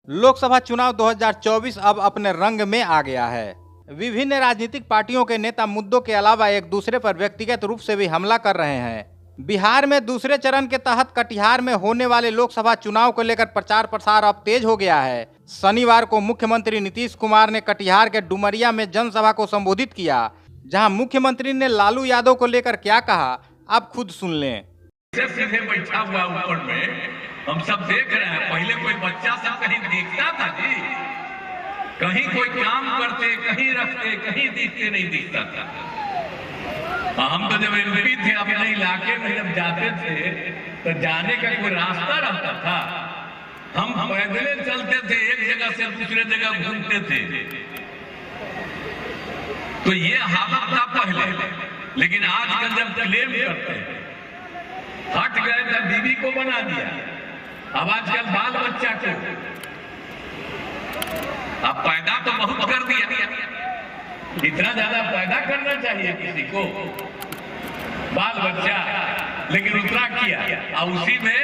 लोकसभा चुनाव 2024 अब अपने रंग में आ गया है। विभिन्न राजनीतिक पार्टियों के नेता मुद्दों के अलावा एक दूसरे पर व्यक्तिगत रूप से भी हमला कर रहे हैं। बिहार में दूसरे चरण के तहत कटिहार में होने वाले लोकसभा चुनाव को लेकर प्रचार प्रसार अब तेज हो गया है। शनिवार को मुख्यमंत्री नीतीश कुमार ने कटिहार के डुमरिया में जनसभा को संबोधित किया, जहां मुख्यमंत्री ने लालू यादव को लेकर क्या कहा, आप खुद सुन लें। सीधे बैठा हुआ ऊपर में हम सब देख रहे हैं। पहले कोई बच्चा सब कहीं देखता था जी, कहीं कोई काम करते, कहीं रखते, कहीं दिखते नहीं दिखता था। हम तो जब एमपी थे अपने इलाके में जब जाते थे तो जाने का कोई रास्ता रहता था, हम पैदल चलते थे, एक जगह से दूसरे जगह घूमते थे। तो ये हालत था पहले, लेकिन आजकल जब क्लेम करते हैं, हट गए तो बीवी को बना दिया, अब आजकल बाल बच्चा को अब पैदा तो बहुत कर दिया। इतना ज्यादा पैदा करना चाहिए किसी को, बाल बच्चा, लेकिन उतना किया और उसी में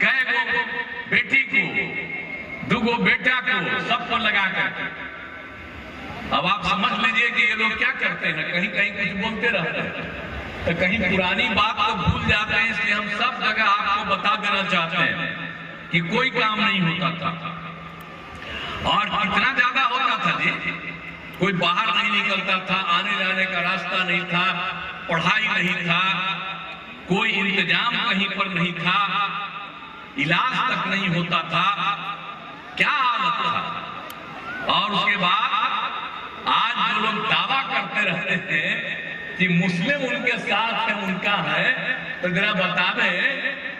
कई गो बेटी को, दुगो बेटा को, सबको लगा कर। अब आप समझ लीजिए कि ये लोग क्या करते हैं, कहीं कहीं कुछ बोलते रहते हैं तो कहीं पुरानी बात को भूल जाते हैं। इसलिए हम सब जगह आपको बता देना चाहते हैं कि कोई काम नहीं होता था, और कितना ज्यादा होता था जी, कोई बाहर नहीं निकलता था, आने जाने का रास्ता नहीं था, पढ़ाई नहीं था, कोई इंतजाम कहीं पर नहीं था, इलाज तक नहीं होता था, क्या हालत था। और उसके बाद आज जो लोग दावा करते रहते हैं कि मुस्लिम उनके साथ है, उनका है, तो जरा बता दें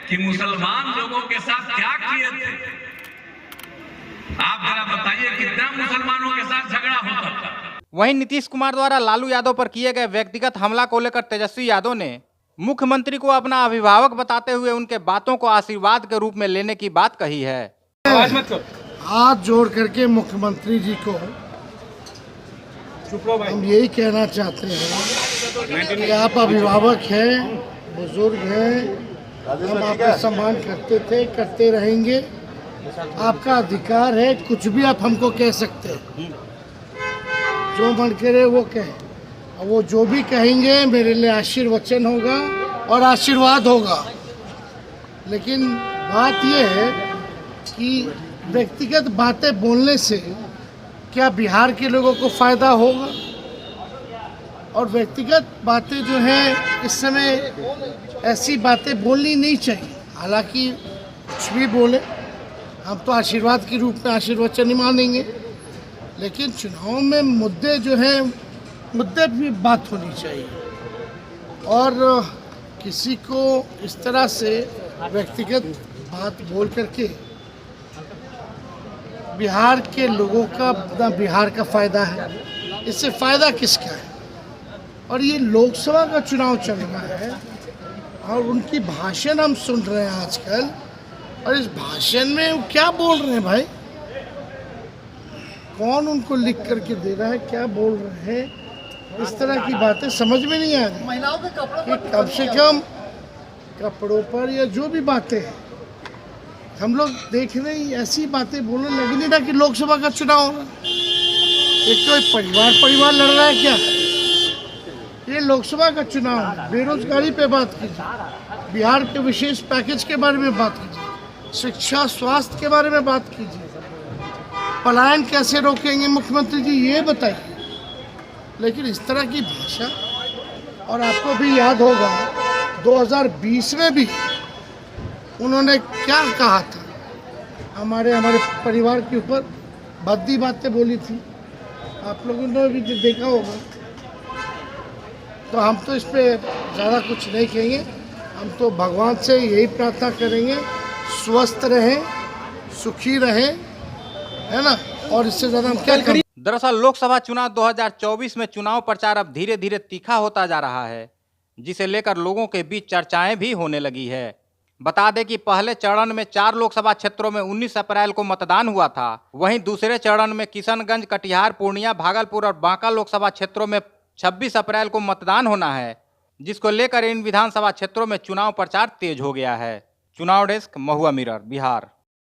कि मुसलमान लोगों के साथ क्या किए थे। आप जरा बताइए कितना मुसलमानों के साथ झगड़ा होता था। वहीं नीतीश कुमार द्वारा लालू यादव पर किए गए व्यक्तिगत हमला को लेकर तेजस्वी यादव ने मुख्यमंत्री को अपना अभिभावक बताते हुए उनके बातों को आशीर्वाद के रूप में लेने की बात कही है। हाथ जोड़ करके मुख्यमंत्री जी को हम यही कहना चाहते हैं कि आप अभिभावक हैं, बुजुर्ग हैं, हम आपका सम्मान करते थे, करते रहेंगे। आपका अधिकार है, कुछ भी आप हमको कह सकते हैं, जो मन करे वो कहें, और वो जो भी कहेंगे मेरे लिए आशीर्वचन होगा और आशीर्वाद होगा। लेकिन बात ये है कि व्यक्तिगत बातें बोलने से क्या बिहार के लोगों को फ़ायदा होगा, और व्यक्तिगत बातें जो हैं इस समय ऐसी बातें बोलनी नहीं चाहिए। हालांकि कुछ भी बोले, हम तो आशीर्वाद के रूप में आशीर्वचन नहीं मानेंगे, लेकिन चुनाव में मुद्दे जो हैं, मुद्दे भी बात होनी चाहिए, और किसी को इस तरह से व्यक्तिगत बात बोल करके बिहार के लोगों का ना बिहार का फ़ायदा है, इससे फ़ायदा किसका है। और ये लोकसभा का चुनाव चल रहा है और उनकी भाषण हम सुन रहे हैं आजकल, और इस भाषण में वो क्या बोल रहे हैं भाई, कौन उनको लिख करके दे रहा है, क्या बोल रहे हैं, इस तरह की बातें समझ में नहीं आ रही। महिलाओं के कपड़ों पर कम से कम कपड़ों पर या जो भी बातें हैं, हम लोग देख रहे हैं ऐसी बातें बोलने लगी नहीं ना कि लोकसभा का चुनाव हो रहा है। एक तो परिवार लड़ रहा है क्या, ये लोकसभा का चुनाव है। बेरोजगारी पे बात कीजिए, बिहार के विशेष पैकेज के बारे में बात कीजिए, शिक्षा स्वास्थ्य के बारे में बात कीजिए, पलायन कैसे रोकेंगे मुख्यमंत्री जी ये बताइए। लेकिन इस तरह की भाषा, और आपको भी याद होगा 2020 में भी उन्होंने क्या कहा था, हमारे परिवार के ऊपर भद्दी बातें बोली थी, आप लोगों ने भी देखा होगा। तो हम तो इस पे ज़्यादा कुछ नहीं कहेंगे, हम तो भगवान से यही प्रार्थना करेंगे स्वस्थ रहें, सुखी रहें, है ना, और इससे ज़्यादा हम क्या करें। दरअसल लोकसभा चुनाव 2024 में चुनाव प्रचार अब धीरे धीरे तीखा होता जा रहा है, जिसे लेकर लोगों के बीच चर्चाएं भी होने लगी है। बता दें कि पहले चरण में 4 लोकसभा क्षेत्रों में 19 अप्रैल को मतदान हुआ था। वहीं दूसरे चरण में किशनगंज, कटिहार, पूर्णिया, भागलपुर और बांका लोकसभा क्षेत्रों में 26 अप्रैल को मतदान होना है, जिसको लेकर इन विधानसभा क्षेत्रों में चुनाव प्रचार तेज हो गया है। चुनाव डेस्क, महुआ मिरर, बिहार।